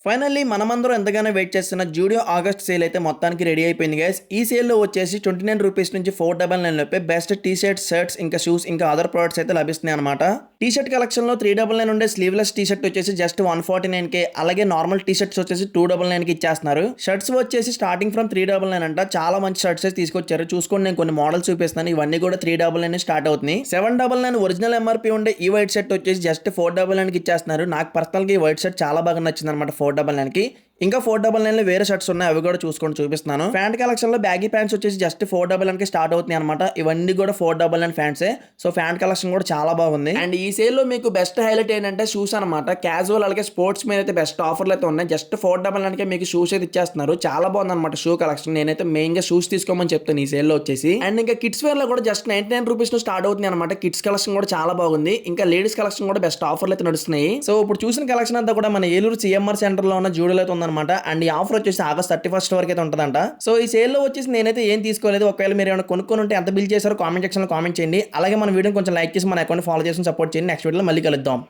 Finally మనమందరం ఎంతగానో wait చేస్తున్న జూడియో ఆగస్ట్ సేల్ అయితే మొత్తానికి రెడీ అయిపోయింది గైస్. ఈ సేల్లో వచ్చేసి 29 రూపీస్ నుంచి 499 లోపే బెస్ట్ టీ షర్ట్, షర్ట్స్, ఇంకా షూస్, ఇంకా అదర్ ప్రొడక్ట్స్ అయితే లభిస్తున్నాయి అనమాట. టీ షర్ట్ కలెక్షన్ లో 399 ఉండే స్లీవ్లెస్ టీ షర్ట్ వచ్చేసి జస్ట్ 149K, అలాగే నార్మల్ టీ షర్ట్స్ వచ్చేసి 299కి ఇచ్చేస్తున్నారు. షర్ట్స్ వచ్చేసి స్టార్టింగ్ ఫ్రమ్ 399 అంట. చాలా మంచి షర్ట్స్ అయితే తీసుకొచ్చారు. చూసుకోండి, నేను కొన్ని మోడల్స్ చూపిస్తాను. ఇవన్నీ కూడా 399 స్టార్ట్ అవుతుంది. 799 ఒరిజినల్ ఎంఆర్పీ ఉండే ఈ వైట్ షర్ట్ వచ్చేసి జస్ట్ 499కి ఇచ్చేస్తున్నారు. నాకు పర్సనల్ గా ఈ వైట్ షర్ట్ చాలా బాగా నచ్చింది అనమాట 499కి. ఇంకా 499 వేరే షర్ట్స్ ఉన్నాయి, అవి కూడా చూసుకొని చూపిస్తున్నాను. ప్యాంట్ కలెక్షన్ లో బ్యాగీ ప్యాంట్స్ వచ్చేసి జస్ట్ 499కి స్టార్ట్ అవుతున్నాయి అనమాట. ఇవన్నీ కూడా 499 ఫ్యాంట్సే. సో ప్యాంట్ కలెక్షన్ కూడా చాలా బాగుంది. అండ్ ఈ సేల్ లో మీకు బెస్ట్ హైలైట్ ఏంటంటే షూస్ అనమాట. క్యాజువల్ అలాగే స్పోర్ట్స్ మీద అయితే బెస్ట్ ఆఫర్లు అయితే ఉన్నాయి. జస్ట్ 499కే మీకు షూస్ అయితే ఇచ్చేస్తున్నారు. చాలా బాగుంది అనమాట షూ కలెక్షన్. నేనైతే మెయిన్ గా షూస్ తీసుకోమని చెప్తాను ఈ సేల్ లో వచ్చేసి. అండ్ ఇంకా కిడ్స్ వేర్ లో కూడా జస్ట్ 99 రూపీస్ లో స్టార్ట్ అవుతుంది అనమాట. కిడ్స్ కలెక్షన్ కూడా చాలా బాగుంది. ఇంకా లేడీస్ కలెక్షన్ కూడా బెస్ట్ ఆఫర్లు అయితే నడుస్తున్నాయి. సో ఇప్పుడు చూసిన కలెక్షన్ అంతా కూడా మన ఏలూరు సిఎంఆర్ సెంటర్ లో ఉన్న జూడియోలో అయితే ఉందన్నమాట. అండ్ ఈ ఆఫర్ వచ్చేసి ఆగస్ట్ 31 వరకు అయితే ఉంటుందంట. సో ఈ సేల్ లో వచ్చేసి నేనైతే ఏం తీసుకోలేదు. ఒకవేళ మీరు ఏమైనా కొనుక్కొని ఉంటే ఎంత బిల్ చేశారో కామెంట్ సెక్షన్ లో కామెంట్ చేయండి. అలాగే మన వీడియో కొంచెం లైక్ చేసి మన అకౌంట్ ఫాలో చేసి సపోర్ట్ చేయండి. నెక్స్ట్ వీడియోలో మళ్ళీ కలుద్దాం.